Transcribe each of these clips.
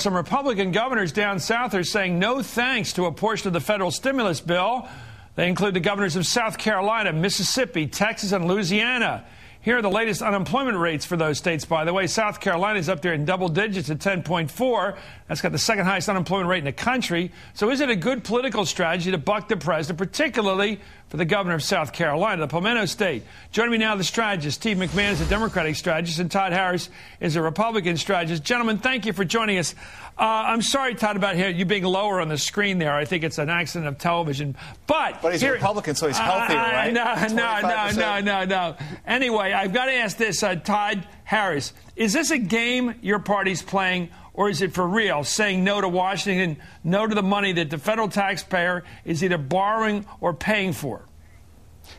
Some Republican governors down south are saying no thanks to a portion of the federal stimulus bill. They include the governors of South Carolina, Mississippi, Texas, and Louisiana. Here are the latest unemployment rates for those states, by the way. South Carolina is up there in double digits at 10.4. That's got the second highest unemployment rate in the country. So is it a good political strategy to buck the president, particularly for the governor of South Carolina, the Palmetto State? Joining me now, the strategist. Steve McMahon is a Democratic strategist, and Todd Harris is a Republican strategist. Gentlemen, thank you for joining us. I'm sorry, Todd, about you being lower on the screen there. I think it's an accident of television. But he's a Republican, so he's healthier, right? No. Anyway, I've got to ask this, Todd Harris. Is this a game your party's playing, or is it for real, saying no to Washington, no to the money that the federal taxpayer is either borrowing or paying for?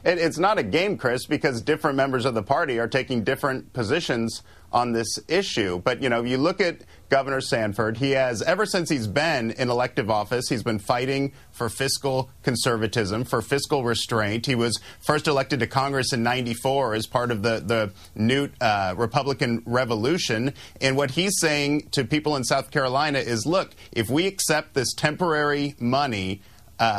It's not a game, Chris, because different members of the party are taking different positions on this issue. But, you look at Governor Sanford. He has, ever since he's been in elective office, he's been fighting for fiscal conservatism, for fiscal restraint. He was first elected to Congress in '94 as part of the new Republican Revolution. And what he's saying to people in South Carolina is, look, if we accept this temporary money,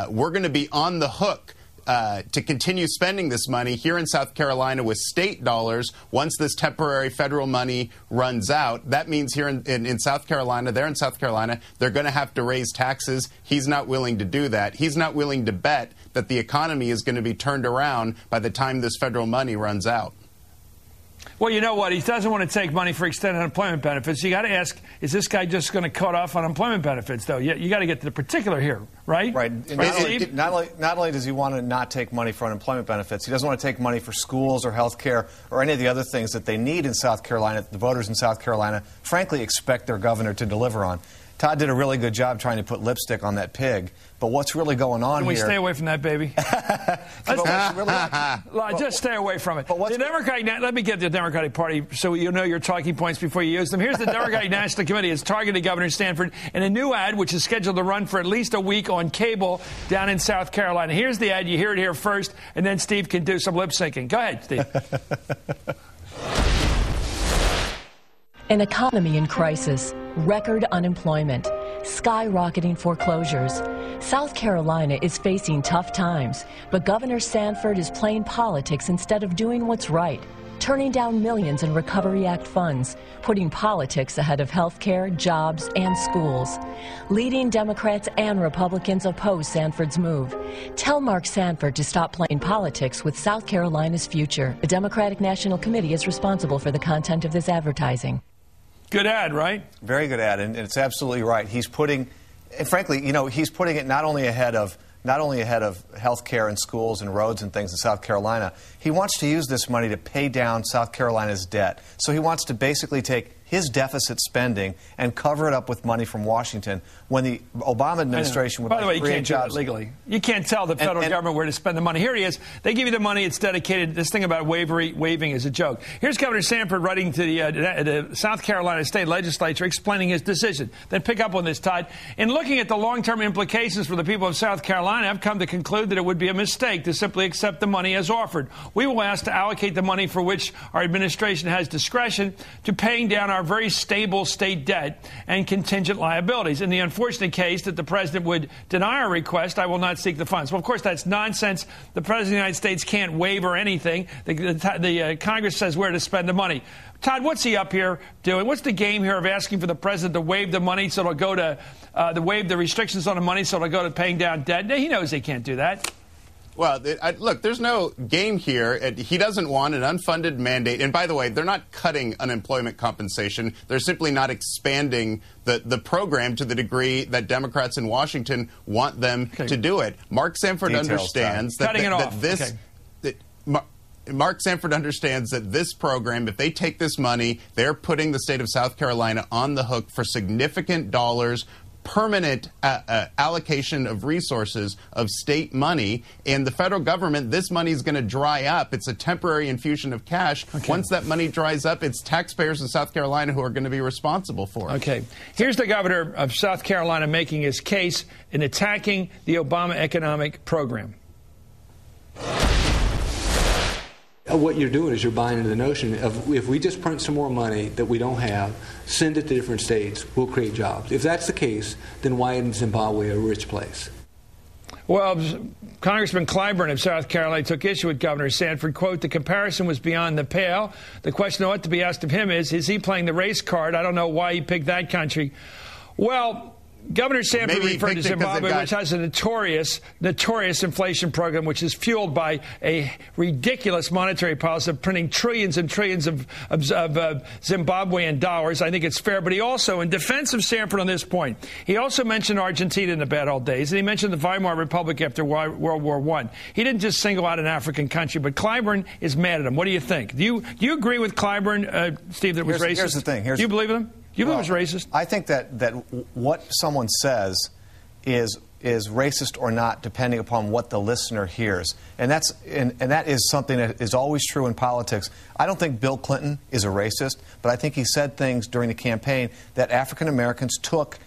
we're going to be on the hook to continue spending this money here in South Carolina with state dollars once this temporary federal money runs out. That means here in South Carolina, they're going to have to raise taxes. He's not willing to do that. He's not willing to bet that the economy is going to be turned around by the time this federal money runs out. Well, you know what? He doesn't want to take money for extended unemployment benefits. You got to ask, is this guy just going to cut off unemployment benefits, though? You got to get to the particular here, right? Right. Not only does he want to not take money for unemployment benefits, he doesn't want to take money for schools or health care or any of the other things that they need in South Carolina, the voters in South Carolina, frankly, expect their governor to deliver on. Todd did a really good job trying to put lipstick on that pig. But what's really going on here... Can we stay away from that, baby? Just stay away from it. Let me get the Democratic Party so you know your talking points before you use them. Here's the Democratic National Committee has targeted Governor Sanford in a new ad, which is scheduled to run for at least a week on cable down in South Carolina. Here's the ad. You hear it here first, and then Steve can do some lip syncing. Go ahead, Steve. An economy in crisis, record unemployment, skyrocketing foreclosures. South Carolina is facing tough times, but Governor Sanford is playing politics instead of doing what's right, turning down millions in Recovery Act funds, putting politics ahead of health care, jobs, and schools. Leading Democrats and Republicans oppose Sanford's move. Tell Mark Sanford to stop playing politics with South Carolina's future. The Democratic National Committee is responsible for the content of this advertising. Good ad, right? Very good ad, and it's absolutely right. He's putting, and frankly, he's putting it not only ahead of health care and schools and roads and things in South Carolina. He wants to use this money to pay down South Carolina's debt. So he wants to basically take his deficit spending and cover it up with money from Washington when the Obama administration would By the way, you create can't do jobs that legally. You can't tell the federal government where to spend the money. Here he is. They give you the money. It's dedicated. This thing about waiving is a joke. Here's Governor Sanford writing to the South Carolina State Legislature explaining his decision. Then pick up on this, Todd. In looking at the long-term implications for the people of South Carolina, I've come to conclude that it would be a mistake to simply accept the money as offered. We will ask to allocate the money for which our administration has discretion to paying down our very stable state debt and contingent liabilities. In the unfortunate case that the president would deny our request, I will not seek the funds. Well, of course, that's nonsense. The president of the United States can't waiver anything. The Congress says where to spend the money. Todd, what's he up here doing? What's the game here of asking for the president to waive the money so it'll go to waive the restrictions on the money so it'll go to paying down debt? He knows he can't do that. Well, look, there's no game here. He doesn't want an unfunded mandate. And by the way, they're not cutting unemployment compensation. They're simply not expanding the program to the degree that Democrats in Washington want them to do it. Mark Sanford understands Mark Sanford understands that this program, if they take this money, they're putting the state of South Carolina on the hook for significant dollars, permanent allocation of resources of state money, and the federal government, this money is going to dry up. It's a temporary infusion of cash. Okay. Once that money dries up, it's taxpayers in South Carolina who are going to be responsible for it. Okay. Here's the governor of South Carolina making his case in attacking the Obama economic program. What you're doing is you're buying into the notion of if we just print some more money that we don't have, send it to different states, we'll create jobs. If that's the case, then why isn't Zimbabwe a rich place? Well, Congressman Clyburn of South Carolina took issue with Governor Sanford. Quote, the comparison was beyond the pale. The question that ought to be asked of him is he playing the race card? I don't know why he picked that country. Well, Governor Sanford referred to Zimbabwe, which has a notorious inflation program, which is fueled by a ridiculous monetary policy of printing trillions and trillions of Zimbabwean dollars. I think it's fair. But he also, in defense of Sanford on this point, he also mentioned Argentina in the bad old days, and he mentioned the Weimar Republic after World War I. He didn't just single out an African country, but Clyburn is mad at him. What do you think? Do you agree with Clyburn, Steve, that it was racist? Here's the thing. Do you believe him? You believe it was racist? I think that what someone says is racist or not, depending upon what the listener hears, and that is something that is always true in politics. I don't think Bill Clinton is a racist, but I think he said things during the campaign that African Americans took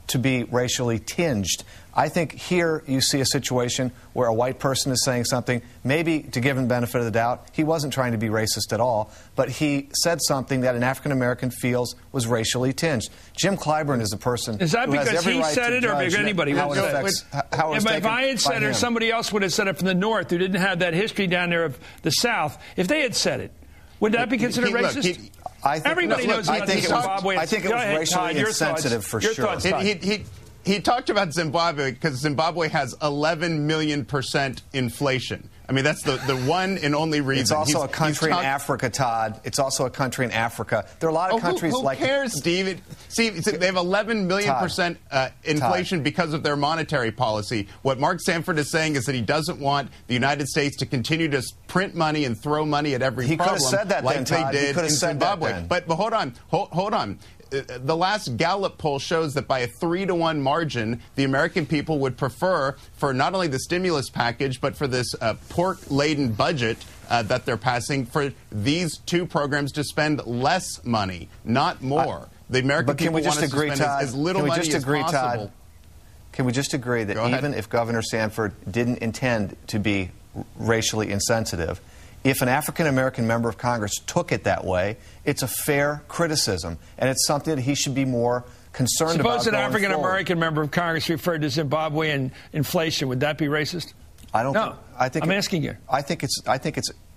to be racially tinged. I think here you see a situation where a white person is saying something, maybe to give him the benefit of the doubt. He wasn't trying to be racist at all, but he said something that an African American feels was racially tinged. Jim Clyburn is a person. Is that because he said it, or because anybody would say it? If I had said it, or somebody else would have said it from the North who didn't have that history down there of the South, if they had said it, would that be considered racist? Everybody knows about Zimbabwe. I think it was racially insensitive for sure. He talked about Zimbabwe because Zimbabwe has 11 million% inflation. I mean, that's the one and only reason. It's also a country in Africa, Todd. It's also a country in Africa. There are a lot of countries like... Who cares, Steve? See, they have 11 million% inflation because of their monetary policy. What Mark Sanford is saying is that he doesn't want the United States to continue to print money and throw money at every problem. He could have said that like then, Todd. they did in Zimbabwe. But hold on. The last Gallup poll shows that by a 3-to-1 margin, the American people would prefer for not only the stimulus package, but for this pork-laden budget that they're passing, for these two programs to spend less money, not more. The American people want us to spend as little money as possible. Todd, can we just agree that even if Governor Sanford didn't intend to be racially insensitive, if an African-American member of Congress took it that way, it's a fair criticism, and it's something that he should be more concerned about. Suppose an African-American member of Congress referred to Zimbabwean inflation. Would that be racist? I don't. No, I'm asking you. I think it's.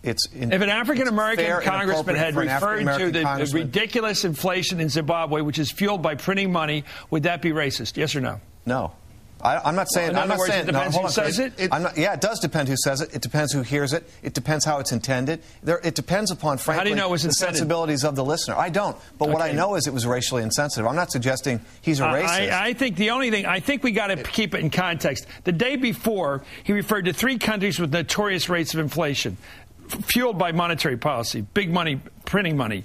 If an African-American congressman had referred to the ridiculous inflation in Zimbabwe, which is fueled by printing money, would that be racist? Yes or no? No. I'm not saying. In other words, it depends who says it. Yeah, it does depend who says it. It depends who hears it. It depends how it's intended. It depends upon, frankly, how do you know it was the sensibilities of the listener. I don't. But what I know is it was racially insensitive. I'm not suggesting he's a racist. I think the only thing, I think we got to keep it in context. The day before, he referred to 3 countries with notorious rates of inflation, fueled by monetary policy, big money, printing money.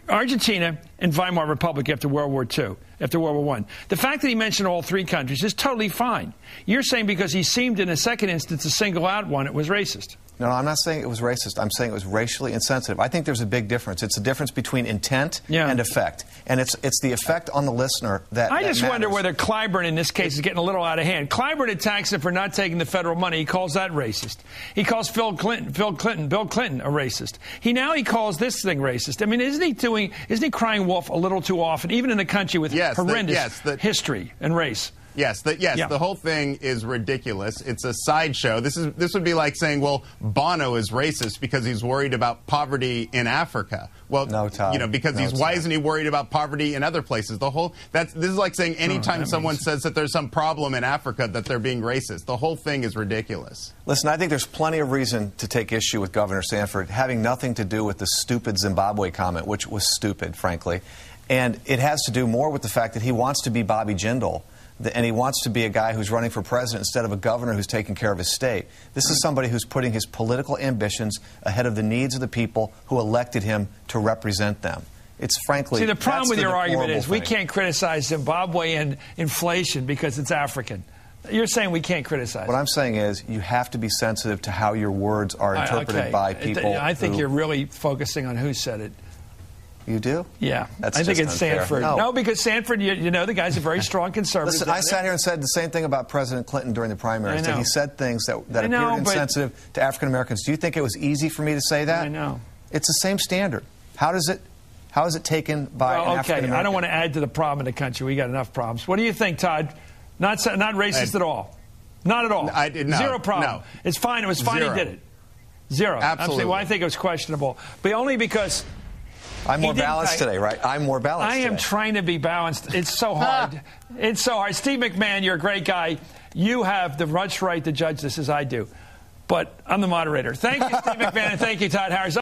Argentina and Weimar Republic after World War II, after World War I. The fact that he mentioned all 3 countries is totally fine. You're saying because he seemed in a second instance to single out one, it was racist. No, I'm not saying it was racist. I'm saying it was racially insensitive. I think there's a big difference. It's a difference between intent and effect. And it's the effect on the listener that I just matters. wonder whether Clyburn in this case is getting a little out of hand. Clyburn attacks him for not taking the federal money. He calls that racist. He calls Bill Clinton a racist. He calls this thing racist. I mean, isn't he crying wolf a little too often, even in a country with horrendous history and race? Yes, the whole thing is ridiculous. It's a sideshow. This would be like saying, well, Bono is racist because he's worried about poverty in Africa. Well, no, Todd. Because why isn't he worried about poverty in other places? This is like saying anytime someone says that there's some problem in Africa that they're being racist. The whole thing is ridiculous. Listen, I think there's plenty of reason to take issue with Governor Sanford, having nothing to do with the stupid Zimbabwe comment, which was stupid, frankly. And it has to do more with the fact that he wants to be Bobby Jindal. And he wants to be a guy who's running for president instead of a governor who's taking care of his state. This is somebody who's putting his political ambitions ahead of the needs of the people who elected him to represent them. It's frankly... See, the problem with your argument is we can't criticize Zimbabwean inflation because it's African. You're saying we can't criticize. What I'm saying is you have to be sensitive to how your words are interpreted by people. I think you're really focusing on who said it. You do? Yeah. That's I think just it's unfair. Sanford. No, because Sanford, you know, the guy's a very strong conservative. Listen, I sat here and said the same thing about President Clinton during the primaries. That he said things that appeared insensitive to African Americans. Do you think it was easy for me to say that? I know. It's the same standard. How is it taken by an African American? I don't want to add to the problem in the country. We got enough problems. What do you think, Todd? Not racist at all. Not at all. No, Zero problem. No. It's fine. It was fine. He did it. Zero. Absolutely. Well, I think it was questionable, but only because. I'm more balanced today, right? I'm more balanced I am trying to be balanced. It's so hard. It's so hard. Steve McMahon, you're a great guy. You have the much right to judge this as I do. But I'm the moderator. Thank you, Steve McMahon, and thank you, Todd Harris.